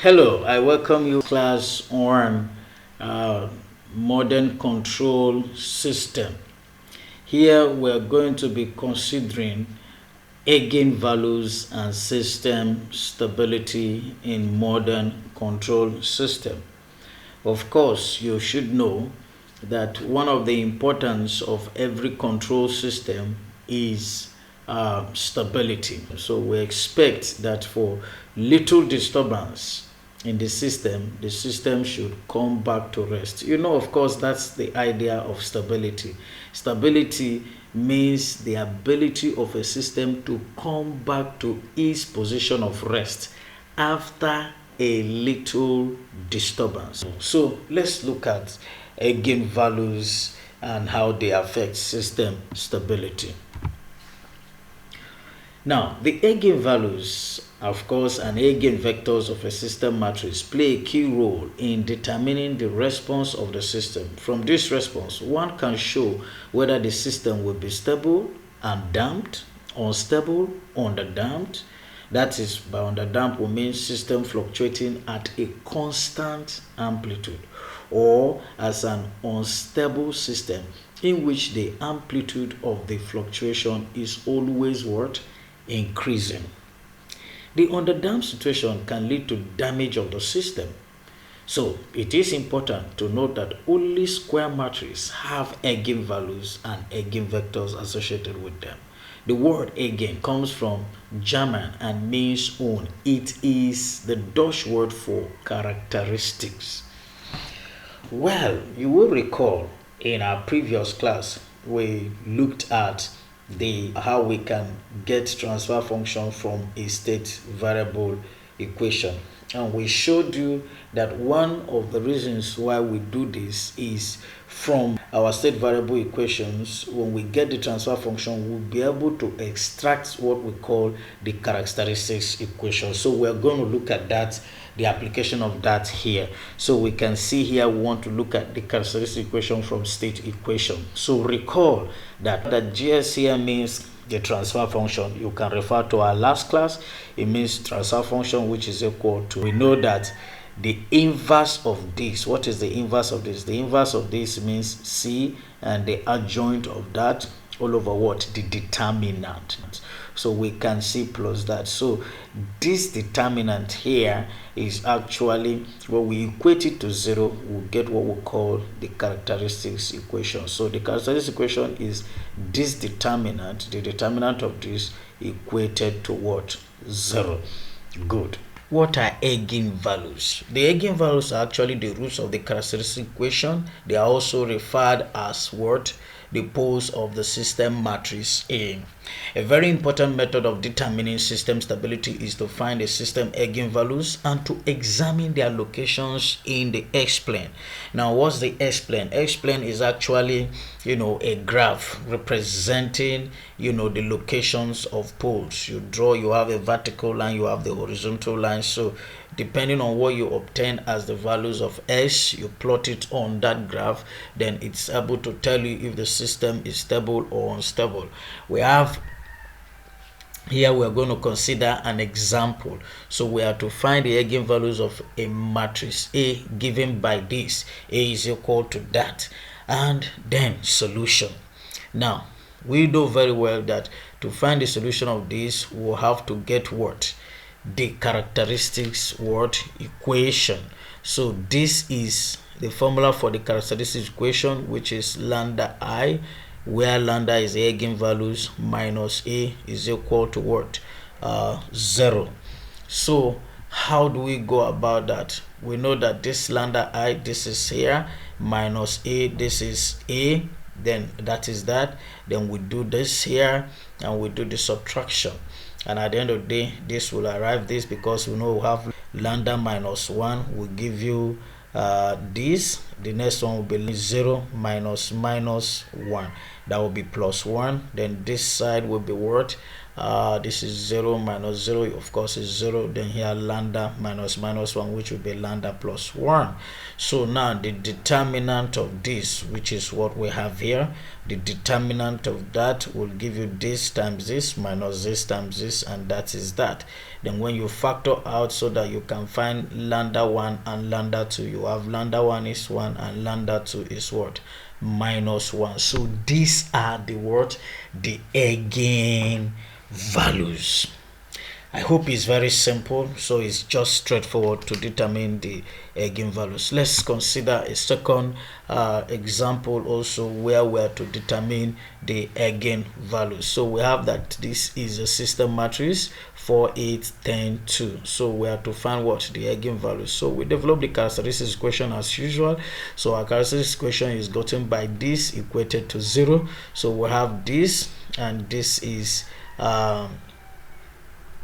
Hello, I welcome you class on uh, modern control system. Here we're going to be considering eigenvalues and system stability in modern control system. Of course, you should know that one of the importance of every control system is stability. So we expect that for little disturbance in the system should come back to rest. Of course, that's the idea of stability. Stability means the ability of a system to come back to its position of rest after a little disturbance. So let's look at eigenvalues and how they affect system stability. Now, the eigenvalues, of course, and eigenvectors of a system matrix play a key role in determining the response of the system. From this response, one can show whether the system will be stable and damped, unstable, underdamped. That is, by underdamped we mean system fluctuating at a constant amplitude, or as an unstable system in which the amplitude of the fluctuation is always what? Increasing. The underdamped situation can lead to damage of the system. So it is important to note that only square matrices have eigenvalues and eigenvectors associated with them. The word eigen comes from German and means own. It is the Dutch word for characteristics. Well, you will recall in our previous class we looked at how we can get transfer function from a state variable equation, and we showed you that one of the reasons why we do this is from our state variable equations. When we get the transfer function, we'll be able to extract what we call the characteristics equation. So we're going to look at that, the application of that here. So we can see here we want to look at the characteristic equation from state equation. So recall that GS here means the transfer function. You can refer to our last class. It means transfer function which is equal to, we know that the inverse of this. What is the inverse of this? The inverse of this means C, and the adjoint of that all over what? The determinant. So we can see plus that. So this determinant here is actually, when we equate it to 0, we'll get what we call the characteristics equation. So the characteristics equation is this determinant, the determinant of this equated to what? 0. Good. What are eigenvalues? The eigenvalues are actually the roots of the characteristic equation. They are also referred as what? The poles of the system matrix A. A very important method of determining system stability is to find the system eigenvalues and to examine their locations in the X-plane. Now, what's the X-plane? X-plane is actually, a graph representing, the locations of poles. You have a vertical line, you have the horizontal line. So depending on what you obtain as the values of S, you plot it on that graph, then it's able to tell you if the system is stable or unstable. Here we are going to consider an example. So we are to find the eigenvalues of a matrix A given by this. A is equal to that, and then solution. Now, we know very well that to find the solution of this, we'll have to get what? The characteristics equation. So this is the formula for the characteristics equation, which is lambda I, where lambda is the eigenvalues minus A is equal to what? 0. So how do we go about that? We know that this lambda I, this is here, minus A, this is A, then that is that. Then we do this here and we do the subtraction, and at the end of the day this will arrive this, because we know we have lambda minus 1 will give you this. The next one will be 0 minus 1, that will be plus 1. Then this side will be what? This is 0 minus 0, of course is 0. Then here lambda minus minus 1, which will be lambda plus 1. So now the determinant of this, which is what we have here, the determinant of that will give you this times this minus this times this, and that is that. Then when you factor out so that you can find lambda 1 and lambda 2, you have lambda 1 is 1 and lambda 2 is what? Minus 1. So these are the what? The Eigen values. I hope it's very simple. So it's just straightforward to determine the eigenvalues. Let's consider a second example also where we are to determine the eigenvalues. So we have that this is a system matrix 4, 8, 10, 2. So we have to find what? The eigenvalues. So we develop the characteristics equation as usual. So our characteristics equation is gotten by this equated to 0. So we have this, and this is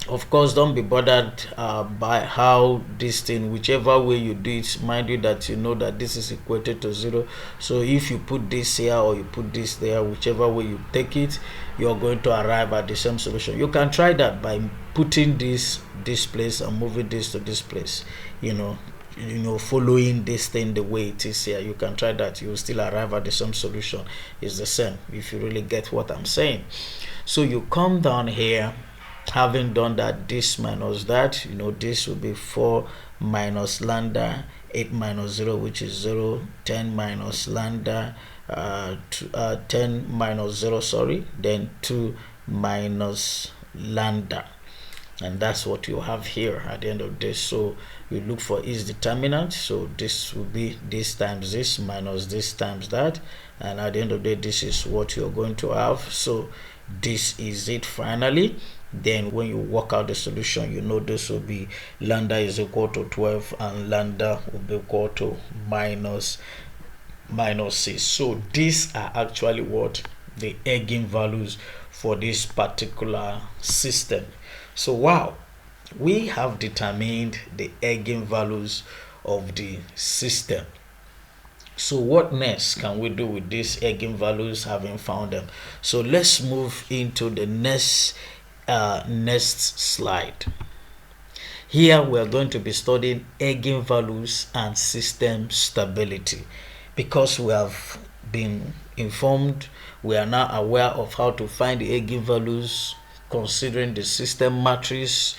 of course, don't be bothered by how this thing, whichever way you do it, mind you that you know that this is equated to 0. So if you put this here or you put this there, whichever way you take it, you're going to arrive at the same solution. You can try that by putting this place and moving this to this place, you know, following this thing the way it is here. You can try that. You will still arrive at the same solution. It's the same, if you really get what I'm saying. So you come down here. Having done that, this minus that, this will be 4 minus lambda 8 minus 0, which is 0, 10 minus lambda 10 minus 0, sorry, then 2 minus lambda, and that's what you have here at the end of this. So you look for its determinant. So this will be this times this minus this times that, and at the end of the day, this is what you're going to have. So this is it finally. Then when you work out the solution, this will be lambda is equal to 12 and lambda will be equal to minus 6. So these are actually what? The eigenvalues for this particular system. So wow, we have determined the eigenvalues of the system. So what next can we do with these eigenvalues having found them? So let's move into the next slide. Here we are going to be studying eigenvalues and system stability. Because we have been informed, we are now aware of how to find the eigenvalues considering the system matrix.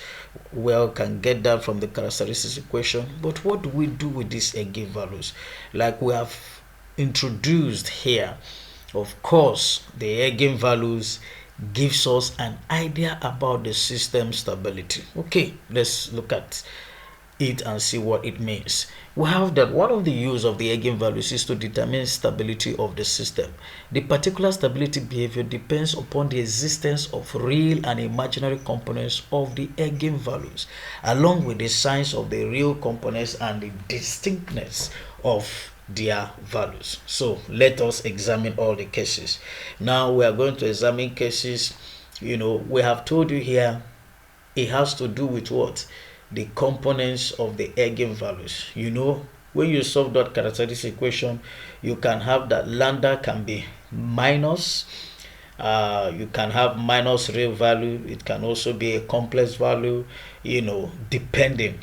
Well, can get that from the characteristics equation. But what do we do with these eigenvalues? Like we have introduced here, of course, the eigenvalues gives us an idea about the system stability. Okay, let's look at it and see what it means. We have that one of the use of the eigenvalues is to determine stability of the system. The particular stability behavior depends upon the existence of real and imaginary components of the eigenvalues, along with the signs of the real components and the distinctness of their values. So let us examine all the cases. Now we are going to examine cases. We have told you here it has to do with what? The components of the eigenvalues. When you solve that characteristic equation, you can have that lambda can be minus. You can have minus real value. It can also be a complex value, depending,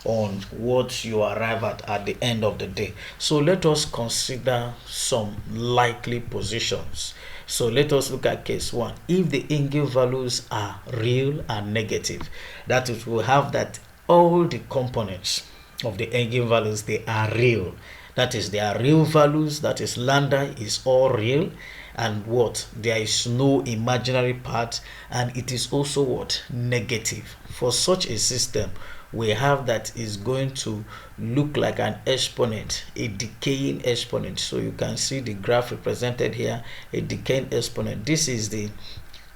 on what you arrive at the end of the day. So let us consider some likely positions. So let us look at case 1. If the eigenvalues are real and negative, that is, we have that all the components of the eigenvalues, they are real. That is, they are real values. That is, lambda is all real. And what? There is no imaginary part, and it is also what? Negative. For such a system, we have that is going to look like an exponent, a decaying exponent. So you can see the graph represented here, a decaying exponent. This is the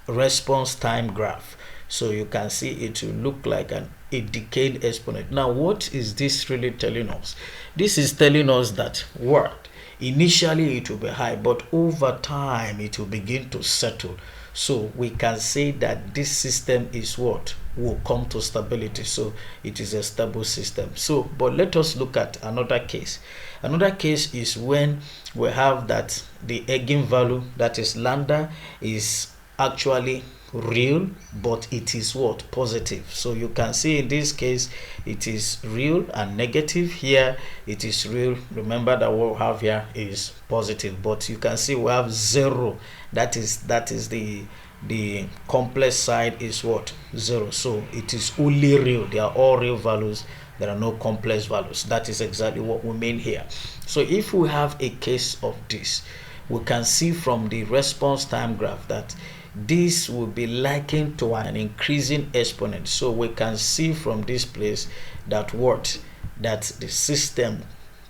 response time graph. So you can see it will look like a decayed exponent. Now, what is this really telling us? This is telling us that what? Initially it will be high, but over time it will begin to settle. So we can say that this system is what will come to stability. So it is a stable system. So, but let us look at another case. Another case is when we have that the eigenvalue, that is lambda, is actually real, but it is what? Positive. So you can see in this case it is real and negative. Here it is real. Remember that what we have here is positive, but you can see we have 0. That is the complex side is what? 0. So it is only real. They are all real values. There are no complex values. That is exactly what we mean here. So if we have a case of this, we can see from the response time graph that this will be likened to an increasing exponent. So we can see from this place that that the system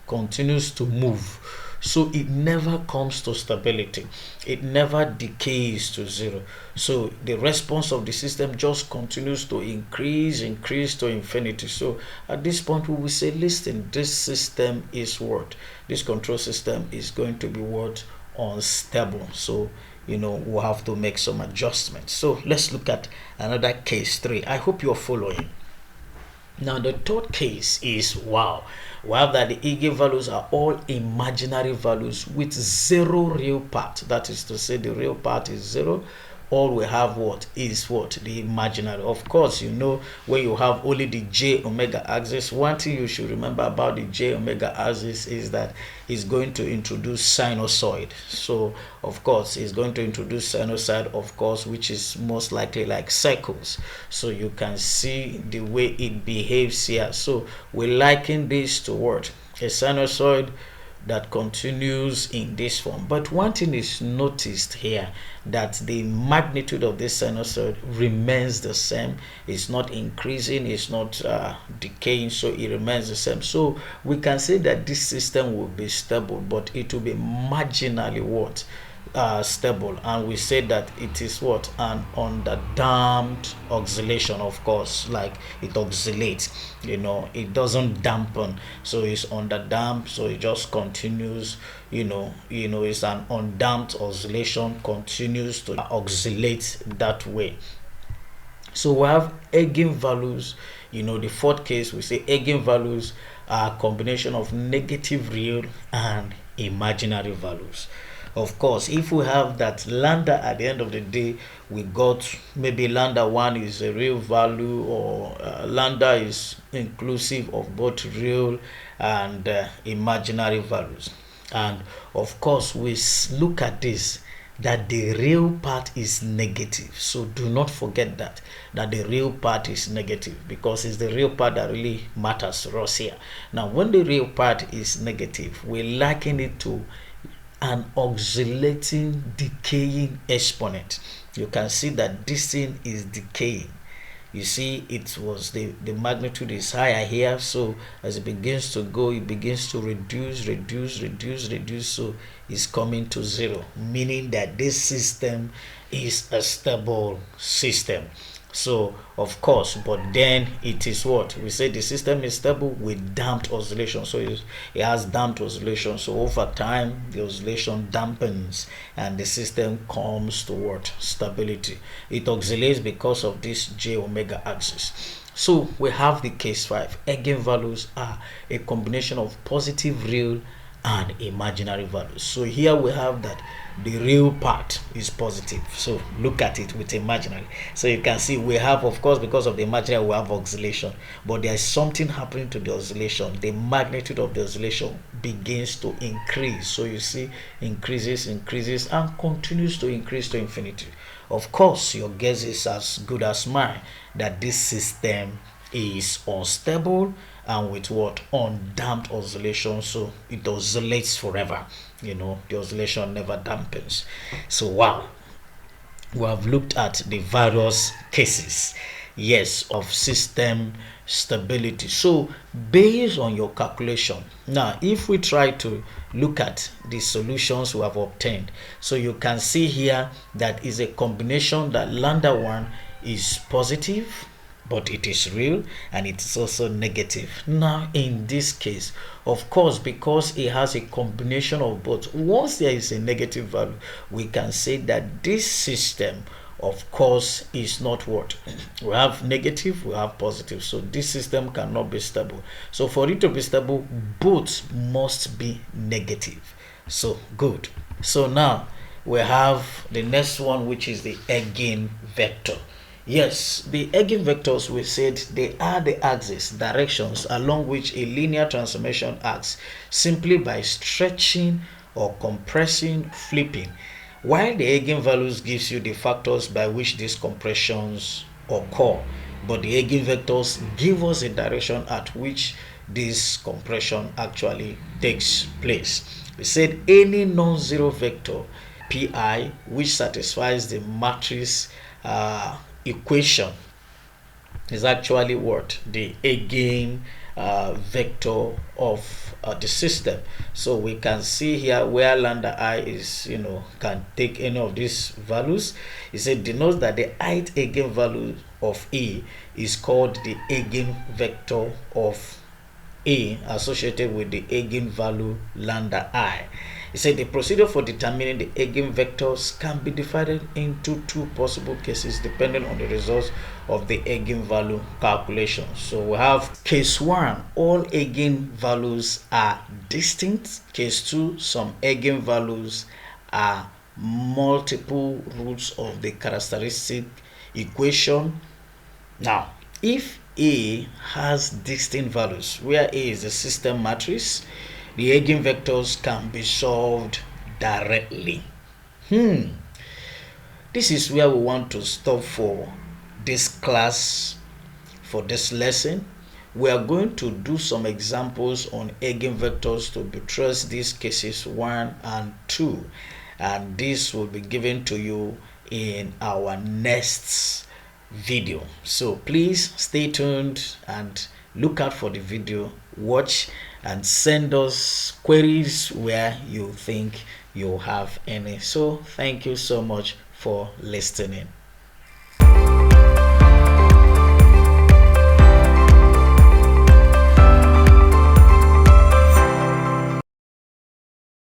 continues to move. So it never comes to stability. It never decays to 0. So the response of the system just continues to increase to infinity. So at this point we will say, listen, this system is this control system is going to be unstable. So we'll have to make some adjustments. So let's look at another case 3. I hope you're following. Now the third case is, we have that the eigenvalues are all imaginary values with 0 real part. That is to say, the real part is 0. All we have is the imaginary. Of course, when you have only the j omega axis, one thing you should remember about the j omega axis is that it's going to introduce sinusoid. So of course it's going to introduce sinusoid, of course, which is most likely like circles. So you can see the way it behaves here. So we liken this to a sinusoid that continues in this form. But one thing is noticed here, that the magnitude of this sinusoid remains the same. It's not increasing, it's not decaying, so it remains the same. So we can say that this system will be stable, but it will be marginally stable, and we say that it is an underdamped oscillation. Of course, like it oscillates, it doesn't dampen, so it's underdamped, so it just continues, it's an undamped oscillation, continues to oscillate that way. So we have eigenvalues. The fourth case, we say eigenvalues are a combination of negative real and imaginary values. Of course, if we have that lambda at the end of the day, we got maybe lambda 1 is a real value, or lambda is inclusive of both real and imaginary values. And of course, we look at this, that the real part is negative. So do not forget that the real part is negative, because it's the real part that really matters to us here. Now, when the real part is negative, we liken it to an oscillating, decaying exponent. You can see that this thing is decaying. You see, the magnitude is higher here, so as it begins to go, it begins to reduce, so it's coming to 0, meaning that this system is a stable system. So of course, but then it is we say the system is stable with damped oscillation. So it has damped oscillation, so over time the oscillation dampens and the system comes to stability. It oscillates because of this j omega axis. So we have the case 5. Eigenvalues are a combination of positive real and imaginary values. So here we have that the real part is positive, so look at it with imaginary. So you can see we have, of course, because of the imaginary, we have oscillation, but there is something happening to the oscillation. The magnitude of the oscillation begins to increase. So you see, increases and continues to increase to infinity. Of course, your guess is as good as mine that this system is unstable and with undamped oscillation, so it oscillates forever. The oscillation never dampens. So we have looked at the various cases, of system stability. So based on your calculation, now if we try to look at the solutions we have obtained, so you can see here that is a combination that lambda 1 is positive, but it is real, and it is also negative. Now in this case, of course, because it has a combination of both, once there is a negative value, we can say that this system, of course, is not we have negative, we have positive, so this system cannot be stable. So for it to be stable, both must be negative. So good. So now we have the next one, which is the eigenvector. Yes, the eigenvectors, we said they are the axes, directions along which a linear transformation acts simply by stretching or compressing, flipping, while the eigenvalues gives you the factors by which these compressions occur, but the eigenvectors give us a direction at which this compression actually takes place. We said any non-zero vector pi which satisfies the matrix equation is actually what the Eigen vector of the system. So we can see here where lambda I is, can take any of these values. It said denotes that the ith eigenvalue of A is called the eigenvector of A associated with the eigenvalue lambda I. He said the procedure for determining the eigenvectors can be divided into two possible cases depending on the results of the eigenvalue calculation. So we have case 1, all eigenvalues are distinct. Case 2, some eigenvalues are multiple roots of the characteristic equation. Now, if A has distinct values, where A is the system matrix, the eigenvectors can be solved directly. This is where we want to stop for this class, for this lesson. We are going to do some examples on eigenvectors to buttress these cases 1 and 2, and this will be given to you in our next video. So please stay tuned and look out for the video, watch and send us queries where you think you have any. So thank you so much for listening.